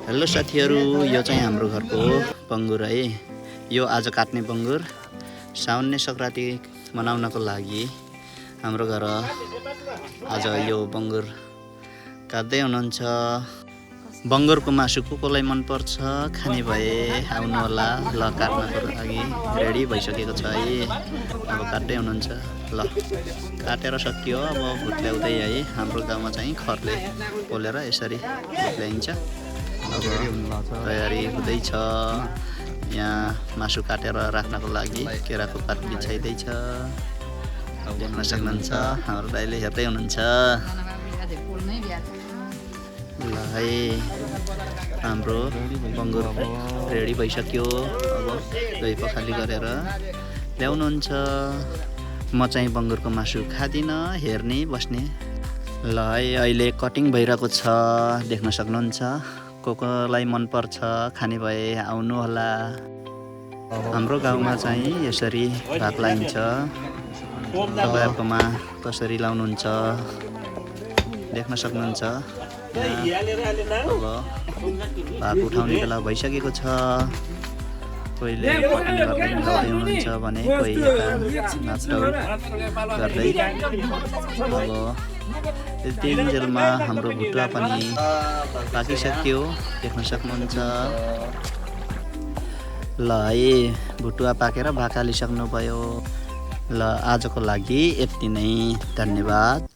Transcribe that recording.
Hello साथीहरू, यो चाहिँ हाम्रो घरको बङ्गुर है। यो आज काट्ने बङ्गुर साउन्ने संक्रान्ति मनाउनको लागि हाम्रो घर आज यो बङ्गुर काट्दै हुनुहुन्छ। बङ्गुरको मासु कोलाई मनपर्छ खाने भए आउनु होला। ल काट्नको लागि रेडी भइसकेको छ है। अब काट्दै हुनुहुन्छ। ल काटेर सकियो। अब भुत्ल्याउँदै है। हाम्रो गाउँमा चाहिँ खरले पोलेर यसरी भुत्ल्याइन्छ। अब तयारी हुँदैछ। यहाँ मासु काटेर राख्नको लागि केराको पात बिछाइँदैछ। देख्न सक्नुहुन्छ हाम्रो दाइले हेर्दै हुनुहुन्छ। ल है हाम्रो बङ्गुर रेडी भइसक्यो। अब दही पखाली गरेर ल्याउनुहुन्छ। म चाहिँ बङ्गुरको मासु खादिनँ, हेर्ने बस्ने। ल है अहिले कटिङ भइरहेको छ, देख्न सक्नुहुन्छ। कोलाई मनपर्छ खाने भए आउनु होला। हाम्रो गाउँमा चाहिँ यसरी भात लाइन्छ। तपाईँहरूकोमा कसरी लाउनुहुन्छ देख्न सक्नुहुन्छ। अब भात उठाउने बेला भइसकेको छ। कोहीले कटिङ गर्दै मिलाउँदै हुनुहुन्छ भने कोही नाचडौल गर्दै। अब तिनजेलमा हाम्रो भुटुवा पनि पाकिसक्यो, देख्न सक्नुहुन्छ। ल है भुटुवा पाकेर भाका लिइसक्नुभयो। ल आजको लागि यति नै, धन्यवाद।